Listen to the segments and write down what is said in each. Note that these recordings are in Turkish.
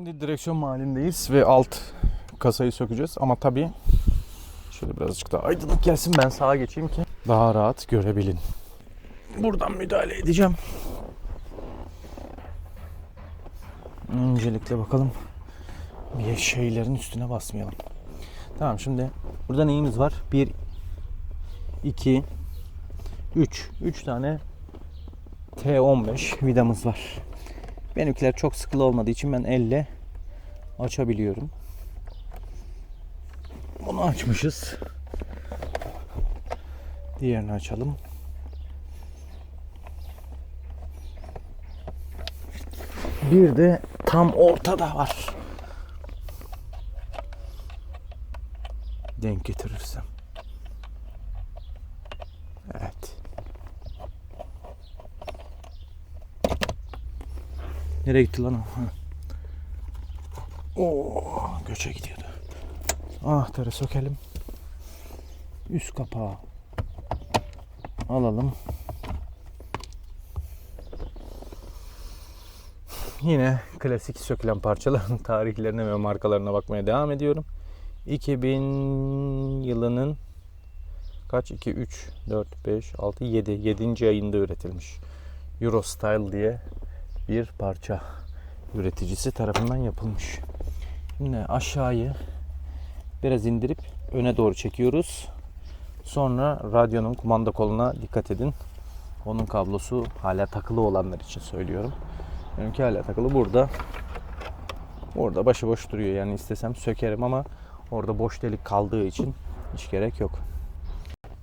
Şimdi direksiyon mahallindeyiz ve alt kasayı sökeceğiz. Ama tabii şöyle birazcık daha aydınlık gelsin, ben sağa geçeyim ki daha rahat görebilin. Buradan müdahale edeceğim. Öncelikle bakalım bir şeylerin üstüne basmayalım. Tamam, şimdi burada neyimiz var? 1, 2, 3. 3 tane T15 vidamız var. Benimkiler çok sıkılı olmadığı için ben elle açabiliyorum. Bunu açmışız. Diğerini açalım. Bir de tam ortada var. Denk getirirsem. Evet. Nereye gitti lan o? Oo, göçe gidiyordu. Anahtarı sökelim. Üst kapağı alalım. Yine klasik sökülen parçaların tarihlerine ve markalarına bakmaya devam ediyorum. 2000 yılının kaç? 2, 3, 4, 5, 6, 7. 7. ayında üretilmiş. Eurostyle diye bir parça üreticisi tarafından yapılmış. Şimdi aşağıyı biraz indirip öne doğru çekiyoruz. Sonra radyonun kumanda koluna dikkat edin. Onun kablosu hala takılı olanlar için söylüyorum. Benimki hala takılı burada. Orada başıboş duruyor. Yani istesem sökerim ama orada boş delik kaldığı için hiç gerek yok.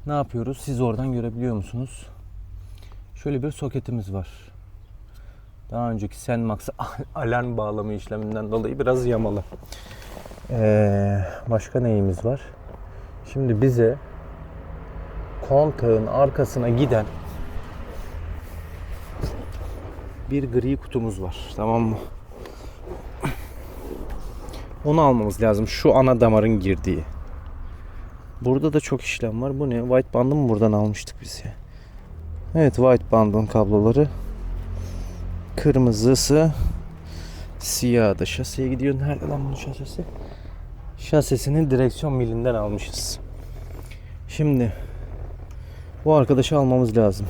Ne yapıyoruz? Siz oradan görebiliyor musunuz? Şöyle bir soketimiz var. Daha önceki Senmax alarm bağlama işleminden dolayı biraz yamalı. Başka neyimiz var? Şimdi bize kontağın arkasına giden bir gri kutumuz var. Tamam mı? Onu almamız lazım. Şu ana damarın girdiği. Burada da çok işlem var. Bu ne? White band'ı mı buradan almıştık biz ya? Evet, white band'ın kabloları. Kırmızısı, siyahı da şasiye gidiyor. Nerede lan bunun şasisi? Şasisini direksiyon milinden almışız. Şimdi bu arkadaşı almamız lazım.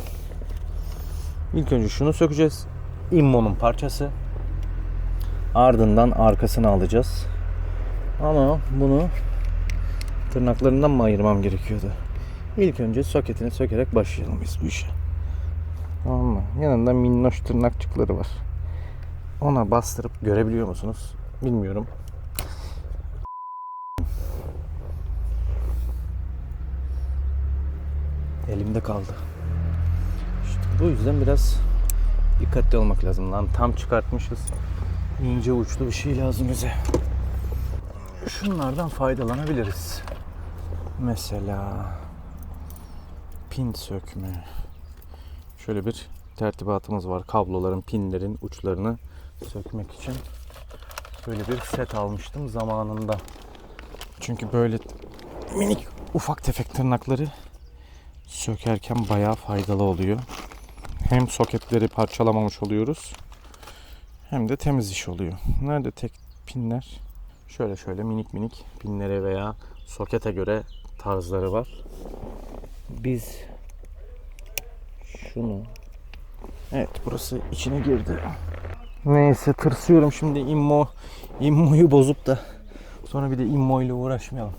İlk önce şunu sökeceğiz. Immo'nun parçası. Ardından arkasını alacağız. Ama bunu tırnaklarından mı ayırmam gerekiyordu? İlk önce soketini sökerek başlayalım biz bu işe. Tamam mı? Yanında minnoş tırnakçıkları var. Ona bastırıp görebiliyor musunuz? Bilmiyorum. Elimde kaldı. İşte bu yüzden biraz dikkatli olmak lazım. Lan tam çıkartmışız. İnce uçlu bir şey lazım bize. Şunlardan faydalanabiliriz. Mesela pin sökme. Şöyle bir tertibatımız var. Kabloların, pinlerin uçlarını sökmek için. Böyle bir set almıştım zamanında. Çünkü böyle minik ufak tefek tırnakları sökerken bayağı faydalı oluyor. Hem soketleri parçalamamış oluyoruz, hem de temiz iş oluyor. Nerede tek pinler? Şöyle minik minik pinlere veya sokete göre tarzları var. Biz şunu... Evet, burası içine girdi. Neyse, tırsıyorum şimdi immoyu bozup da sonra bir de immo ile uğraşmayalım.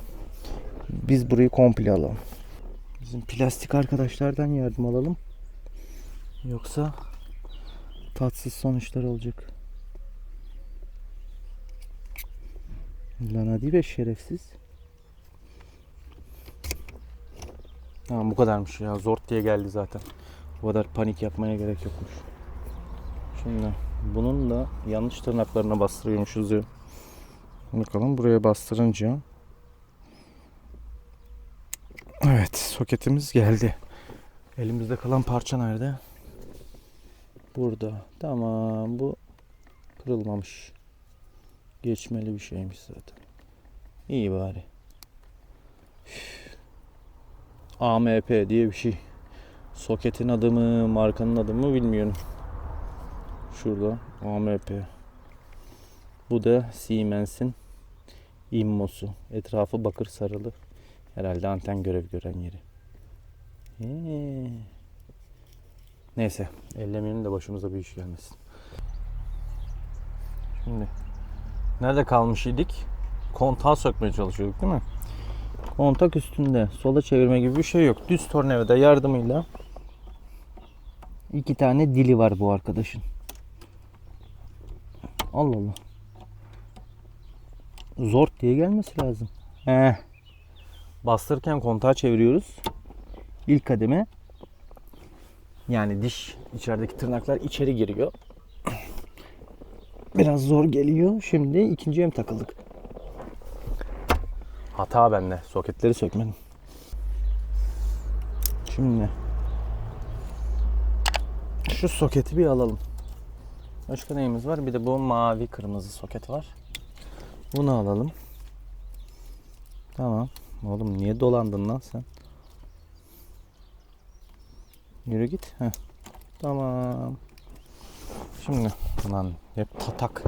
Biz burayı komple alalım. Bizim plastik arkadaşlardan yardım alalım. Yoksa tatsız sonuçlar olacak. Lan hadi be şerefsiz. Tamam, bu kadarmış ya. Zort diye geldi zaten. Bu kadar panik yapmaya gerek yokmuş. Şimdi bunun da yanlış tırnaklarına bastırıyormuşuz ya. Bakalım, buraya bastırınca. Evet, soketimiz geldi. Elimizde kalan parça nerede? Burada. Tamam, bu kırılmamış. Geçmeli bir şeymiş zaten. İyi bari. AMP diye bir şey. Soketin adı mı, markanın adı mı bilmiyorum. Şurada AMP. Bu da Siemens'in immosu. Etrafı bakır sarılı. Herhalde anten görev gören yeri. Neyse. Ellemeyelim de başımıza bir iş gelmesin. Şimdi nerede kalmış idik? Kontağı sökmeye çalışıyorduk değil mi? Kontak üstünde sola çevirme gibi bir şey yok. Düz tornavida yardımıyla 2 tane dili var bu arkadaşın. Allah Allah. Zort diye gelmesi lazım. Bastırırken kontağı çeviriyoruz. İlk kademe, yani diş, içerideki tırnaklar içeri giriyor. Biraz zor geliyor. Şimdi ikinciye mi takıldık? Hata bende. Soketleri sökmedim. Şimdi şu soketi bir alalım. Başka neyimiz var? Bir de bu mavi kırmızı soket var. Bunu alalım. Tamam. Oğlum niye dolandın lan sen? Yürü git. Heh. Tamam. Şimdi lan hep tatak.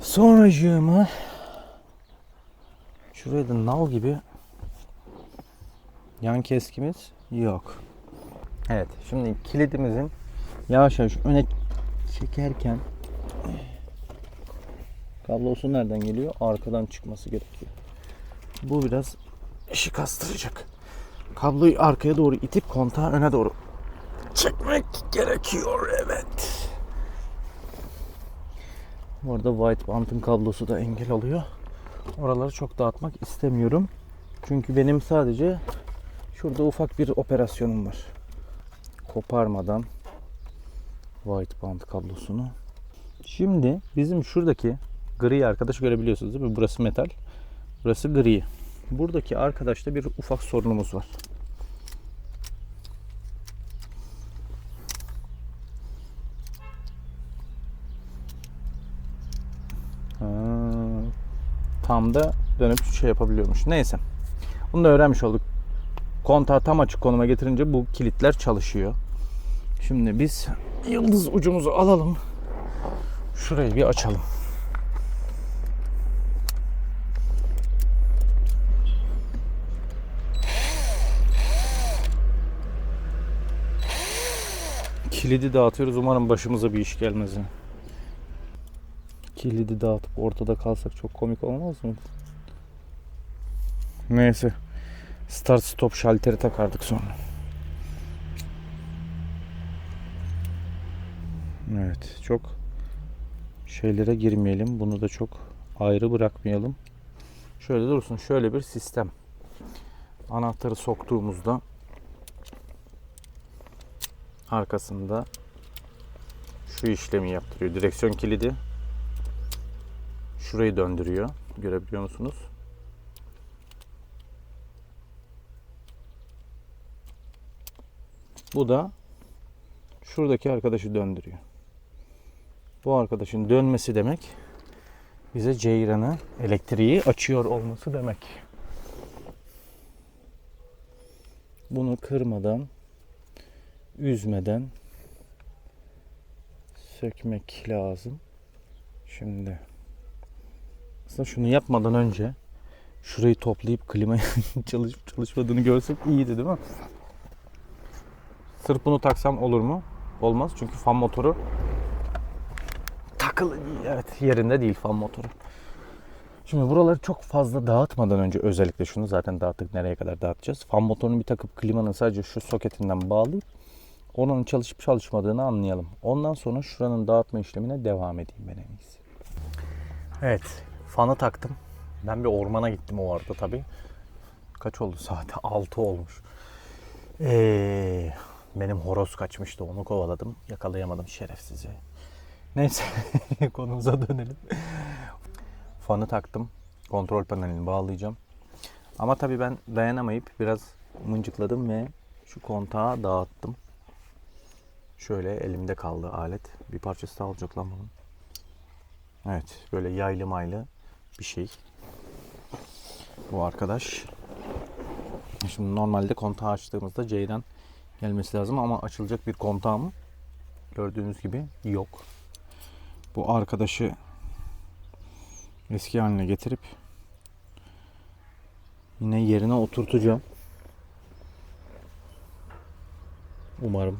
Sonracığıma şuraya da nal gibi yan keskimiz yok. Evet, şimdi kilidimizin yavaş yavaş öne çekerken kablosu nereden geliyor? Arkadan çıkması gerekiyor. Bu biraz işi kastıracak. Kabloyu arkaya doğru itip kontağı öne doğru çekmek gerekiyor. Evet. Bu arada white bant'ın kablosu da engel oluyor. Oraları çok dağıtmak istemiyorum. Çünkü benim sadece şurada ufak bir operasyonum var. Koparmadan white band kablosunu. Şimdi bizim şuradaki gri arkadaşı görebiliyorsunuz değil mi? Burası metal. Burası gri. Buradaki arkadaşta bir ufak sorunumuz var. Tam da dönüp şey yapabiliyormuş. Neyse. Bunu da öğrenmiş olduk. Kontağı tam açık konuma getirince bu kilitler çalışıyor. Şimdi biz yıldız ucumuzu alalım. Şurayı bir açalım. Kilidi dağıtıyoruz. Umarım başımıza bir iş gelmez. Kilidi dağıtıp ortada kalsak çok komik olmaz mı? Neyse. Start stop şalteri takardık sonra. Evet. Çok şeylere girmeyelim. Bunu da çok ayrı bırakmayalım. Şöyle dursun. Şöyle bir sistem. Anahtarı soktuğumuzda arkasında şu işlemi yaptırıyor. Direksiyon kilidi şurayı döndürüyor. Görebiliyor musunuz? Bu da şuradaki arkadaşı döndürüyor. Bu arkadaşın dönmesi demek bize ceyranı, elektriği açıyor olması demek. Bunu kırmadan, üzmeden sökmek lazım. Şimdi aslında şunu yapmadan önce şurayı toplayıp klimayı çalışıp çalışmadığını görsek iyiydi değil mi? Sırf bunu taksam olur mu? Olmaz çünkü fan motoru takılı değil. Evet, yerinde değil fan motoru. Şimdi buraları çok fazla dağıtmadan önce özellikle şunu zaten dağıttık, nereye kadar dağıtacağız? Fan motorunu bir takıp klimanın sadece şu soketinden bağlayıp onun çalışıp çalışmadığını anlayalım. Ondan sonra şuranın dağıtma işlemine devam edeyim ben en iyisi. Evet, fanı taktım. Ben bir ormana gittim o arada tabii. Kaç oldu saat? 6 olmuş. Benim horoz kaçmıştı, onu kovaladım. Yakalayamadım şerefsizi. Neyse konumuza dönelim. Fanı taktım. Kontrol panelini bağlayacağım. Ama tabii ben dayanamayıp biraz mıncıkladım ve şu kontağı dağıttım. Şöyle elimde kaldı alet. Bir parçası daha olacak lan bunun. Evet, böyle yaylı maylı bir şey. Bu arkadaş. Şimdi normalde kontağı açtığımızda C'den gelmesi lazım ama açılacak bir kontağım gördüğünüz gibi yok. Bu arkadaşı eski haline getirip yine yerine oturtacağım. Umarım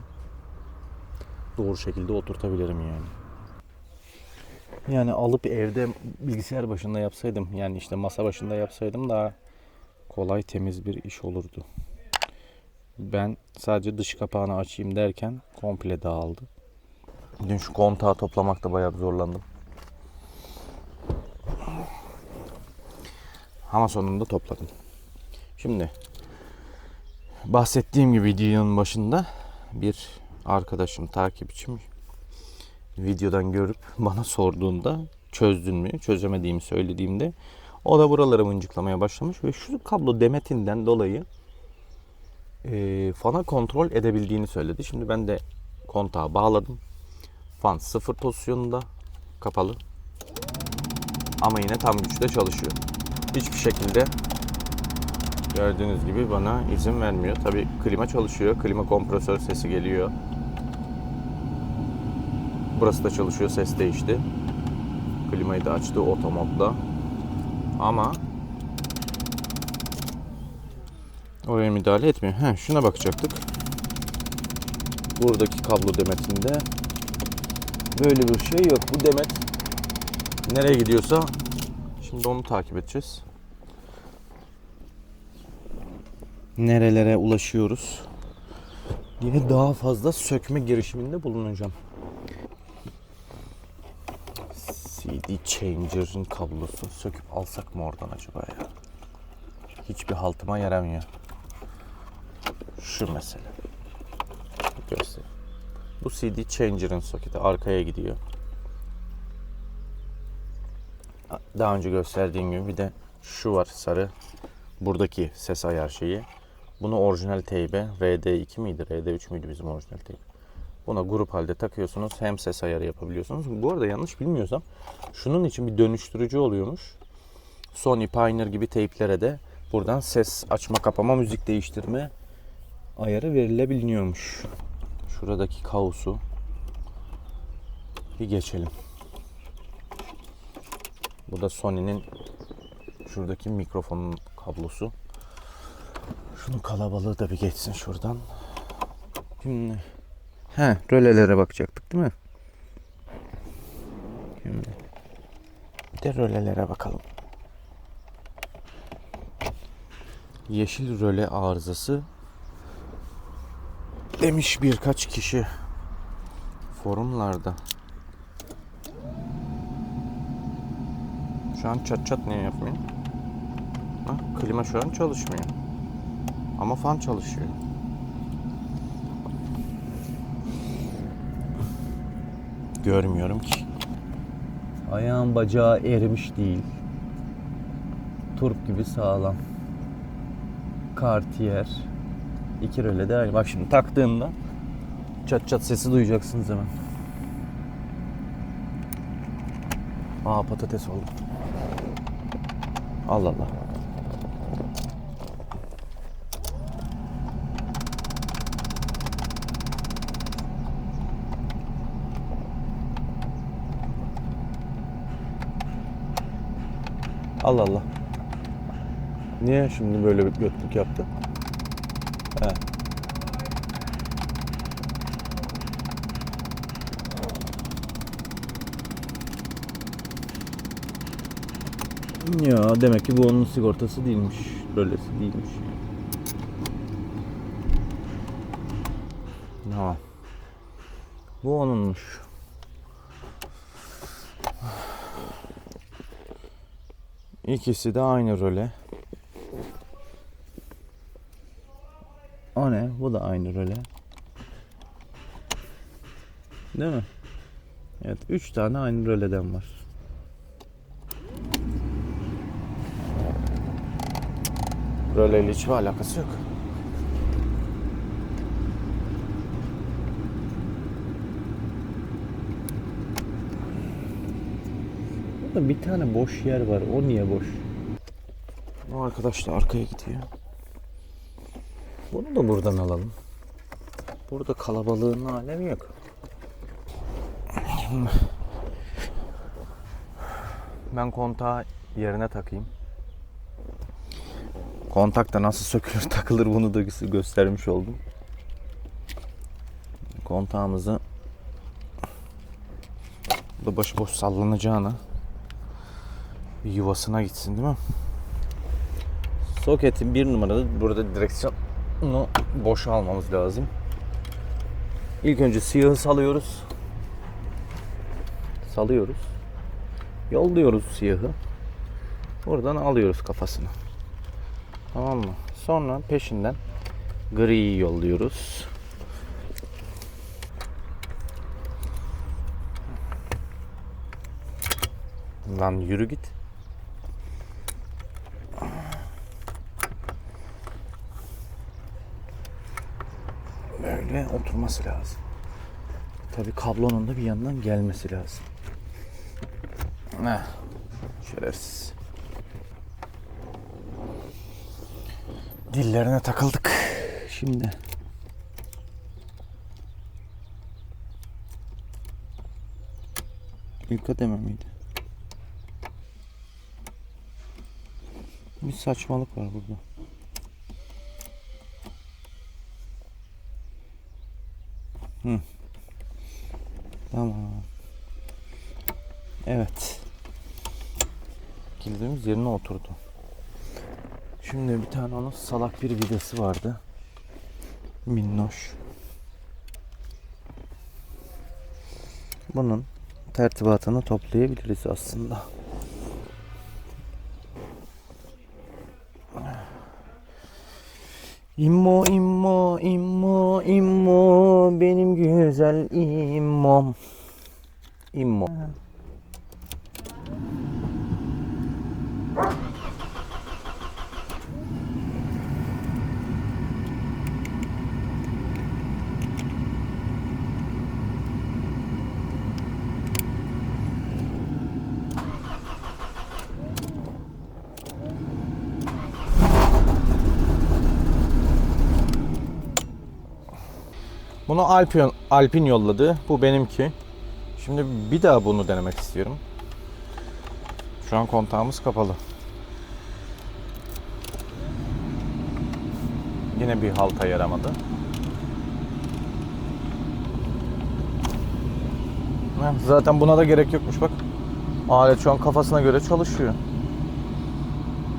doğru şekilde oturtabilirim yani. Yani alıp evde bilgisayar başında yapsaydım, yani işte masa başında yapsaydım daha kolay, temiz bir iş olurdu. Ben sadece dış kapağını açayım derken komple dağıldı. Dün şu kontağı toplamakta bayağı zorlandım. Ama sonunda topladım. Şimdi bahsettiğim gibi videonun başında bir arkadaşım, takipçim videodan görüp bana sorduğunda çözdün mü, çözemediğimi söylediğimde o da buraları mıncıklamaya başlamış ve şu kablo demetinden dolayı fana kontrol edebildiğini söyledi. Şimdi ben de kontağı bağladım. Fan 0 pozisyonunda kapalı. Ama yine tam güçte çalışıyor. Hiçbir şekilde gördüğünüz gibi bana izin vermiyor. Tabii klima çalışıyor. Klima kompresör sesi geliyor. Burası da çalışıyor. Ses değişti. Klimayı da açtı otomodda. Ama oraya müdahale etmiyor. Şuna bakacaktık. Buradaki kablo demetinde böyle bir şey yok. Bu demet nereye gidiyorsa şimdi onu takip edeceğiz. Nerelere ulaşıyoruz diye daha fazla sökme girişiminde bulunacağım. CD changer'ın kablosu söküp alsak mı oradan acaba ya? Hiçbir haltıma yaramıyor. Şu mesela. Göster. Bu CD changer'ın soketi arkaya gidiyor. Daha önce gösterdiğim gibi bir de şu var sarı. Buradaki ses ayar şeyi. Bunu orijinal teybe RD2 miydi? RD3 müydü bizim orijinal teybe? Buna grup halde takıyorsunuz. Hem ses ayarı yapabiliyorsunuz. Bu arada yanlış bilmiyorsam şunun için bir dönüştürücü oluyormuş. Sony Pioneer gibi teyplere de buradan ses açma kapama, müzik değiştirme ayarı verilebiliyormuş. Şuradaki kaosu bir geçelim. Bu da Sony'nin şuradaki mikrofonun kablosu. Şunun kalabalığı da bir geçsin şuradan. Şimdi rölelere bakacaktık değil mi? Şimdi bir de rölelere bakalım. Yeşil röle arızası demiş birkaç kişi forumlarda. Şu an çat çat niye yapmıyor? Klima şu an çalışmıyor. Ama fan çalışıyor. Görmüyorum ki. Ayağın bacağı erimiş değil. Turp gibi sağlam. Cartier. 2 röle de aynı. Bak şimdi taktığımda çat çat sesi duyacaksınız hemen. Patates oldu. Allah Allah. Allah Allah. Niye şimdi böyle bir götlük yaptı? Ya demek ki bu onun sigortası değilmiş. Rölesi değilmiş. Tamam. Bu onunmuş. İkisi de aynı röle. O ne? Bu da aynı röle. Değil mi? Evet, 3 tane aynı röleden var. Röleyle hiçbir alakası yok. Burada bir tane boş yer var. O niye boş? O arkadaş da arkaya gidiyor. Bunu da buradan alalım. Burada kalabalığın alemi yok. Ben kontağı yerine takayım. Kontak da nasıl sökülür takılır bunu da göstermiş oldum. Kontağımızı da başıboş sallanacağına bir yuvasına gitsin değil mi? Soketin bir numarada burada direksiyonu boşa almamız lazım. İlk önce siyahı salıyoruz. Yolluyoruz siyahı. Buradan alıyoruz kafasını. Tamam mı? Sonra peşinden griyi yolluyoruz. Lan yürü git. Böyle oturması lazım. Tabii kablonun da bir yandan gelmesi lazım. Şerefsiz. Dillerine takıldık. Şimdi ilk ödeme miydi? Bir saçmalık var burada. Tamam. Evet. Kilidimiz yerine oturdu. Şimdi bir tane onun salak bir vidası vardı. Minnoş. Bunun tertibatını toplayabiliriz aslında. İmmo immo immo immo benim güzel immom. İmmo. Bunu Alpin yolladı. Bu benimki. Şimdi bir daha bunu denemek istiyorum. Şu an kontağımız kapalı. Yine bir halta yaramadı. Zaten buna da gerek yokmuş bak. Alet şu an kafasına göre çalışıyor.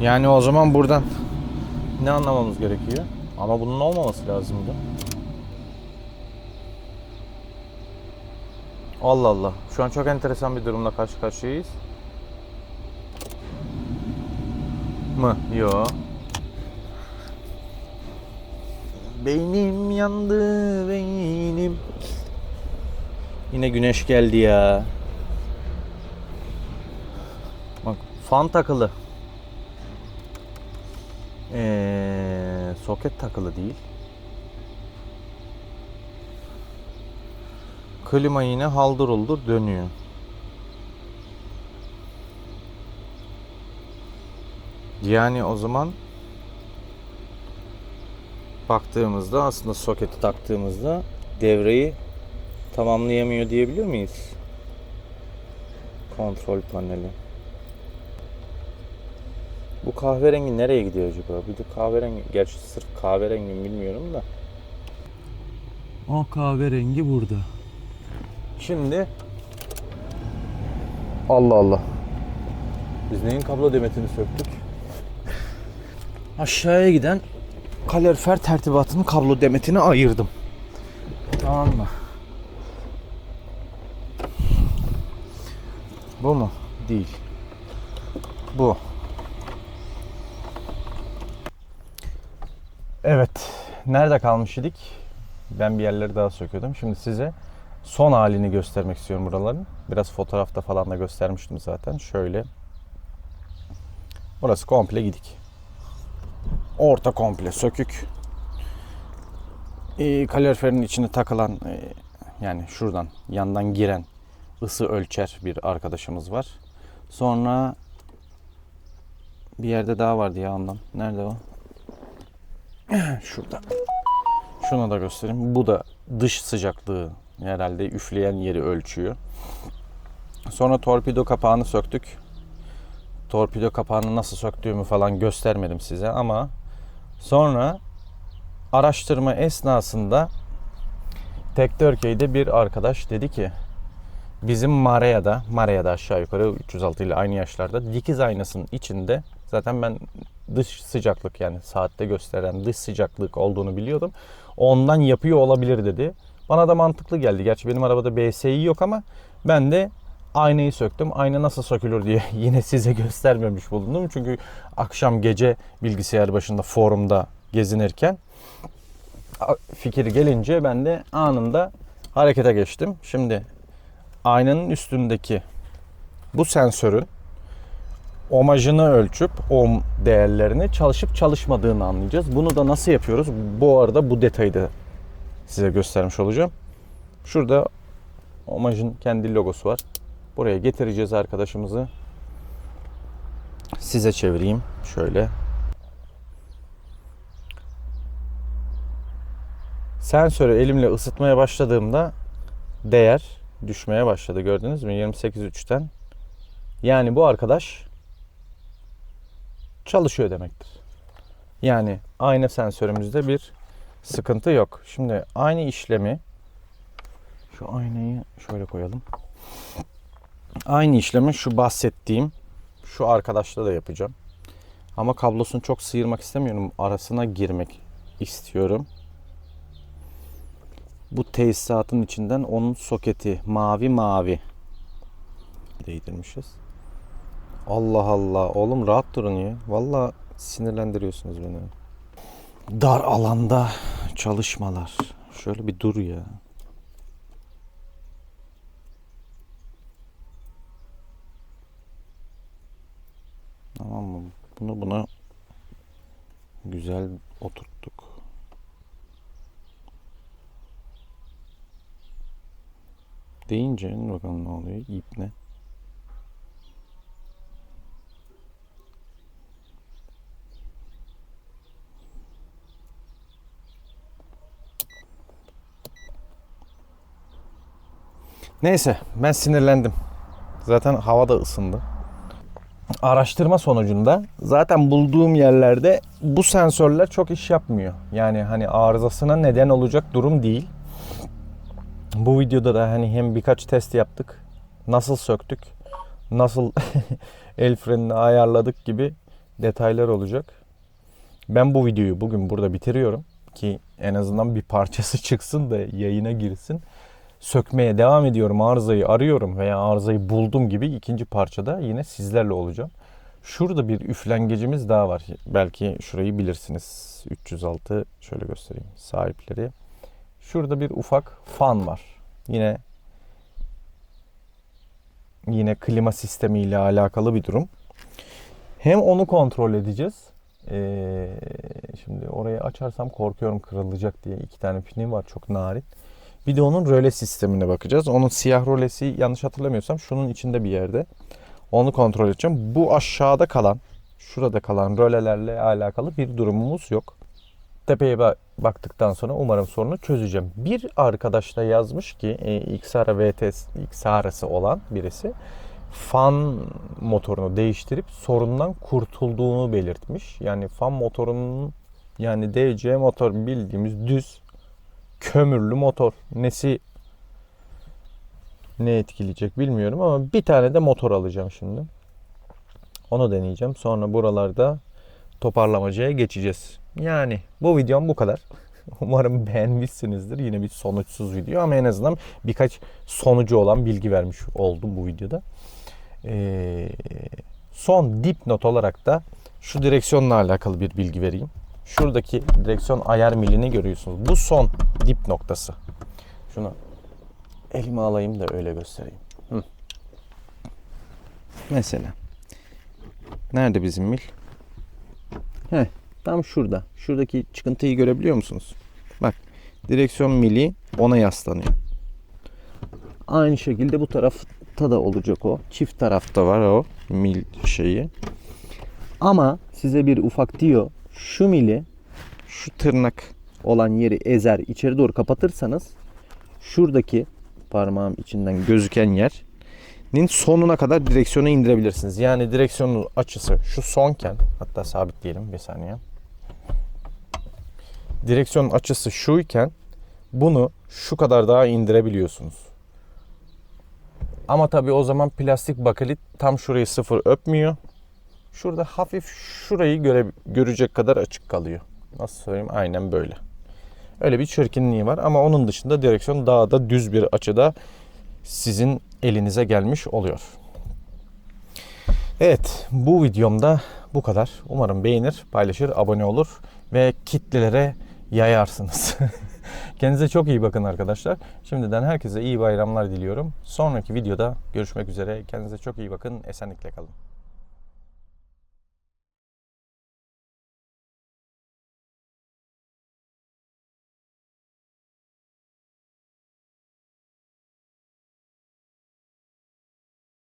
Yani o zaman buradan ne anlamamız gerekiyor? Ama bunun olmaması lazımdı. Allah Allah. Şu an çok enteresan bir durumla karşı karşıyayız. Mı? Yo. Beynim yandı beynim. Yine güneş geldi ya. Bak fan takılı. Soket takılı değil. Klima yine haldır uldur dönüyor. Yani o zaman baktığımızda aslında soketi taktığımızda devreyi tamamlayamıyor diyebiliyor muyuz? Kontrol paneli. Bu kahverengi nereye gidiyor acaba? Bir de kahverengi, gerçi sırf kahverengi mi bilmiyorum da. O kahverengi burada. Şimdi Allah Allah. Biz neyin kablo demetini söktük? Aşağıya giden kalorifer tertibatının kablo demetini ayırdım. Tamam mı? Bu mu? Değil. Bu. Evet. Nerede kalmış idik? Ben bir yerleri daha söküyordum. Şimdi size son halini göstermek istiyorum buraların. Biraz fotoğrafta falan da göstermiştim zaten. Şöyle. Burası komple gidik. Orta komple sökük. Kaloriferin içine takılan yani şuradan yandan giren ısı ölçer bir arkadaşımız var. Sonra bir yerde daha vardı ya ondan. Nerede o? Şurada. Şunu da göstereyim. Bu da dış sıcaklığı herhalde üfleyen yeri ölçüyor. Sonra torpido kapağını söktük. torpido kapağını nasıl söktüğümü falan göstermedim size ama sonra araştırma esnasında Tektörkey'de bir arkadaş dedi ki bizim Marea'da aşağı yukarı 306 ile aynı yaşlarda dikiz aynasının içinde zaten ben dış sıcaklık yani saatte gösteren dış sıcaklık olduğunu biliyordum. Ondan yapıyor olabilir dedi. Bana da mantıklı geldi. Gerçi benim arabada BSI yok ama ben de aynayı söktüm. Ayna nasıl sökülür diye yine size göstermemiş bulundum. Çünkü akşam gece bilgisayar başında forumda gezinirken fikir gelince ben de anında harekete geçtim. Şimdi aynanın üstündeki bu sensörün ohmajını ölçüp ohm değerlerini çalışıp çalışmadığını anlayacağız. Bunu da nasıl yapıyoruz? Bu arada bu detayı da size göstermiş olacağım. Şurada ohmajın kendi logosu var. Buraya getireceğiz arkadaşımızı. Size çevireyim şöyle. Sensörü elimle ısıtmaya başladığımda değer düşmeye başladı. Gördünüz mü? 28.3'ten. Yani bu arkadaş çalışıyor demektir. Yani ayna sensörümüzde bir sıkıntı yok. Şimdi aynı işlemi şu aynayı şöyle koyalım. Aynı işlemi şu bahsettiğim şu arkadaşla da yapacağım. Ama kablosunu çok sıyırmak istemiyorum. Arasına girmek istiyorum. Bu tesisatın içinden onun soketi mavi değdirmişiz. Allah Allah oğlum rahat durun ya. Vallahi sinirlendiriyorsunuz beni. Dar alanda çalışmalar. Şöyle bir dur ya. Tamam mı? Buna güzel oturttuk. Deyince bakalım ne oluyor? İp ne? Neyse ben sinirlendim. Zaten hava da ısındı. Araştırma sonucunda zaten bulduğum yerlerde bu sensörler çok iş yapmıyor. Yani hani arızasına neden olacak durum değil. Bu videoda da hani hem birkaç test yaptık. Nasıl söktük, nasıl el frenini ayarladık gibi detaylar olacak. Ben bu videoyu bugün burada bitiriyorum ki en azından bir parçası çıksın da yayına girsin. Sökmeye devam ediyorum. Arızayı arıyorum veya arızayı buldum gibi ikinci parçada yine sizlerle olacağım. Şurada bir üflengecimiz daha var. Belki şurayı bilirsiniz. 306 şöyle göstereyim sahipleri. Şurada bir ufak fan var. Yine klima sistemi ile alakalı bir durum. Hem onu kontrol edeceğiz. Şimdi orayı açarsam korkuyorum kırılacak diye. 2 tane pini var çok narin. Bir de onun röle sistemine bakacağız. Onun siyah rölesi yanlış hatırlamıyorsam şunun içinde bir yerde. Onu kontrol edeceğim. Bu aşağıda kalan, şurada kalan rölelerle alakalı bir durumumuz yok. Tepeye baktıktan sonra umarım sorunu çözeceğim. Bir arkadaş da yazmış ki XR VTS XR'sı olan birisi fan motorunu değiştirip sorundan kurtulduğunu belirtmiş. Yani fan motorunun yani DC motor bildiğimiz düz kömürlü motor. Nesi ne etkileyecek bilmiyorum ama bir tane de motor alacağım şimdi. Onu deneyeceğim. Sonra buralarda toparlamacaya geçeceğiz. Yani bu videom bu kadar. Umarım beğenmişsinizdir. Yine bir sonuçsuz video ama en azından birkaç sonucu olan bilgi vermiş oldum bu videoda. Son dipnot olarak da şu direksiyonla alakalı bir bilgi vereyim. Şuradaki direksiyon ayar milini görüyorsunuz. Bu son dip noktası. Şunu elime alayım da öyle göstereyim. Mesela. Nerede bizim mil? Tam şurada. Şuradaki çıkıntıyı görebiliyor musunuz? Bak. Direksiyon mili ona yaslanıyor. Aynı şekilde bu tarafta da olacak o. Çift tarafta var o mil şeyi. Ama size bir ufak diyor. Şu mili şu tırnak olan yeri ezer içeri doğru kapatırsanız şuradaki parmağım içinden gözüken yer sonuna kadar direksiyonu indirebilirsiniz. Yani direksiyonun açısı şu sonken, hatta sabitleyelim bir saniye. Direksiyonun açısı şuyken bunu şu kadar daha indirebiliyorsunuz. Ama tabii o zaman plastik bakelit tam şurayı sıfır öpmüyor. Şurada hafif şurayı görecek kadar açık kalıyor. Nasıl söyleyeyim? Aynen böyle. Öyle bir çirkinliği var ama onun dışında direksiyon daha da düz bir açıda sizin elinize gelmiş oluyor. Evet, bu videomda bu kadar. Umarım beğenir, paylaşır, abone olur ve kitlelere yayarsınız. Kendinize çok iyi bakın arkadaşlar. Şimdiden herkese iyi bayramlar diliyorum. Sonraki videoda görüşmek üzere. Kendinize çok iyi bakın. Esenlikle kalın.